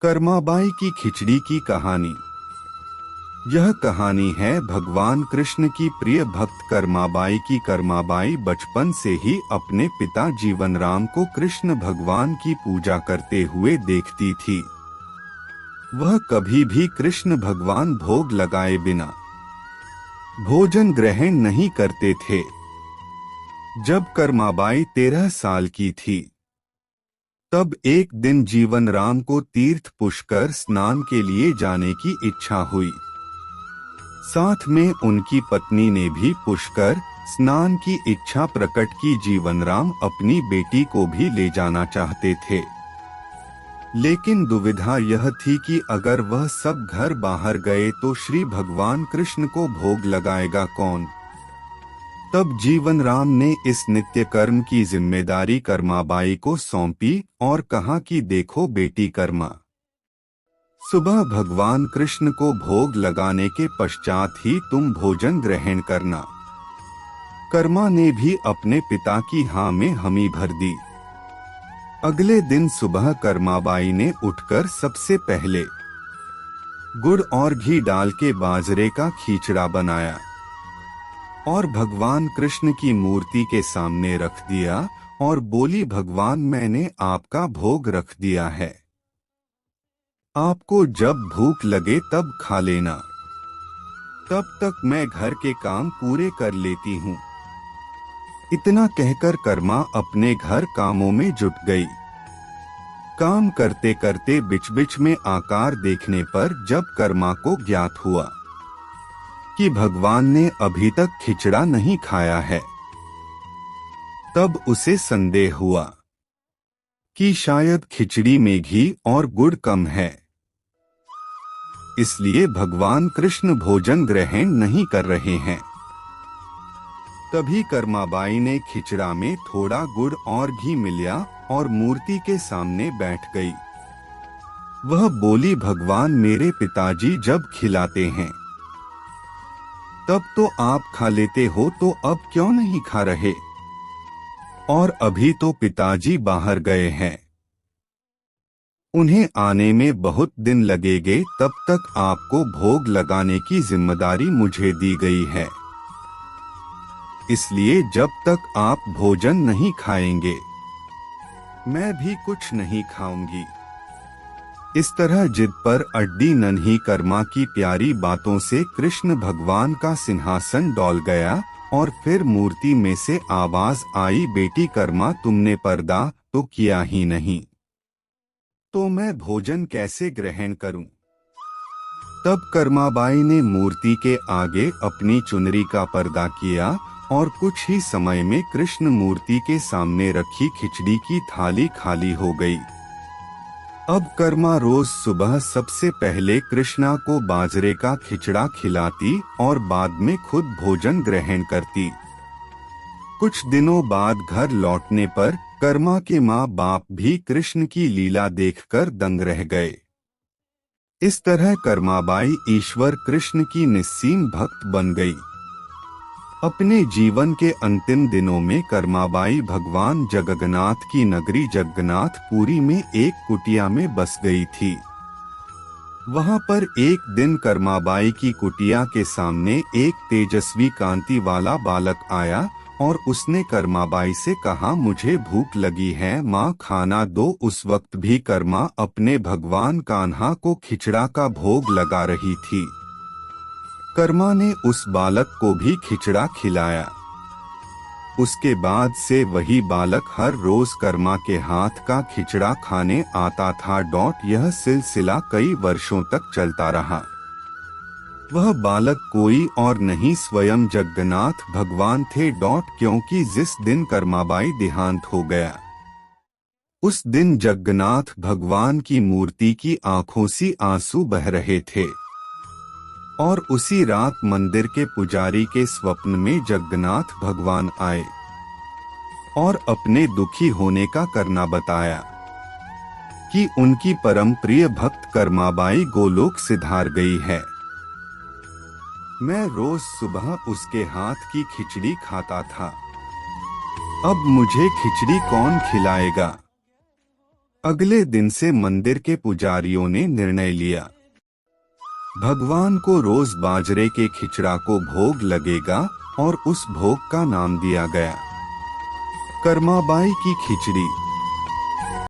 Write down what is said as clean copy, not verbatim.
कर्माबाई की खिचड़ी की कहानी। यह कहानी है भगवान कृष्ण की प्रिय भक्त कर्माबाई की। कर्माबाई बचपन से ही अपने पिता जीवनराम को कृष्ण भगवान की पूजा करते हुए देखती थी। वह कभी भी कृष्ण भगवान भोग लगाए बिना भोजन ग्रहण नहीं करते थे। जब कर्माबाई 13 साल की थी, तब एक दिन जीवनराम को तीर्थ पुष्कर स्नान के लिए जाने की इच्छा हुई। साथ में उनकी पत्नी ने भी पुष्कर स्नान की इच्छा प्रकट की। जीवनराम अपनी बेटी को भी ले जाना चाहते थे, लेकिन दुविधा यह थी कि अगर वह सब घर बाहर गए तो श्री भगवान कृष्ण को भोग लगाएगा कौन। तब जीवनराम ने इस नित्य कर्म की जिम्मेदारी कर्माबाई को सौंपी और कहा कि देखो बेटी कर्मा, सुबह भगवान कृष्ण को भोग लगाने के पश्चात ही तुम भोजन ग्रहण करना। कर्मा ने भी अपने पिता की हाँ में हामी भर दी। अगले दिन सुबह कर्माबाई ने उठकर सबसे पहले गुड़ और घी डाल के बाजरे का खीचड़ा बनाया और भगवान कृष्ण की मूर्ति के सामने रख दिया और बोली, भगवान मैंने आपका भोग रख दिया है, आपको जब भूख लगे तब खा लेना, तब तक मैं घर के काम पूरे कर लेती हूँ। इतना कहकर कर्मा अपने घर कामों में जुट गई। काम करते करते बीच बीच में आकार देखने पर जब कर्मा को ज्ञात हुआ कि भगवान ने अभी तक खिचड़ा नहीं खाया है, तब उसे संदेह हुआ कि शायद खिचड़ी में घी और गुड़ कम है, इसलिए भगवान कृष्ण भोजन ग्रहण नहीं कर रहे हैं। तभी कर्माबाई ने खिचड़ा में थोड़ा गुड़ और घी मिलाया और मूर्ति के सामने बैठ गई। वह बोली, भगवान मेरे पिताजी जब खिलाते हैं तब तो आप खा लेते हो, तो अब क्यों नहीं खा रहे? और अभी तो पिताजी बाहर गए हैं, उन्हें आने में बहुत दिन लगेंगे, तब तक आपको भोग लगाने की जिम्मेदारी मुझे दी गई है, इसलिए जब तक आप भोजन नहीं खाएंगे मैं भी कुछ नहीं खाऊंगी। इस तरह जिद पर अड्डी नन्ही कर्मा की प्यारी बातों से कृष्ण भगवान का सिंहासन डोल गया और फिर मूर्ति में से आवाज आई, बेटी कर्मा तुमने पर्दा तो किया ही नहीं, तो मैं भोजन कैसे ग्रहण करूं? तब कर्माबाई ने मूर्ति के आगे अपनी चुनरी का पर्दा किया और कुछ ही समय में कृष्ण मूर्ति के सामने रखी खिचड़ी की थाली खाली हो गई। अब कर्मा रोज सुबह सबसे पहले कृष्णा को बाजरे का खिचड़ा खिलाती और बाद में खुद भोजन ग्रहण करती। कुछ दिनों बाद घर लौटने पर कर्मा के माँ बाप भी कृष्ण की लीला देखकर दंग रह गए। इस तरह कर्माबाई ईश्वर कृष्ण की निस्सीम भक्त बन गई। अपने जीवन के अंतिम दिनों में कर्माबाई भगवान जगन्नाथ की नगरी जगन्नाथपुरी में एक कुटिया में बस गई थी। वहां पर एक दिन कर्माबाई की कुटिया के सामने एक तेजस्वी कांति वाला बालक आया और उसने कर्माबाई से कहा, मुझे भूख लगी है माँ, खाना दो। उस वक्त भी कर्मा अपने भगवान कान्हा को खिचड़ा का भोग लगा रही थी। कर्मा ने उस बालक को भी खिचड़ा खिलाया। उसके बाद से वही बालक हर रोज कर्मा के हाथ का खिचड़ा खाने आता था। यह सिलसिला कई वर्षों तक चलता रहा। वह बालक कोई और नहीं स्वयं जगन्नाथ भगवान थे। क्योंकि जिस दिन कर्माबाई देहांत हो गया, उस दिन जगन्नाथ भगवान की मूर्ति की आंखों से आंसू बह रहे थे और उसी रात मंदिर के पुजारी के स्वप्न में जगन्नाथ भगवान आए और अपने दुखी होने का करना बताया कि उनकी परम प्रिय भक्त कर्माबाई गोलोक सिधार गई है। मैं रोज सुबह उसके हाथ की खिचड़ी खाता था, अब मुझे खिचड़ी कौन खिलाएगा? अगले दिन से मंदिर के पुजारियों ने निर्णय लिया, भगवान को रोज बाजरे के खिचड़ा को भोग लगेगा और उस भोग का नाम दिया गया कर्माबाई की खिचड़ी।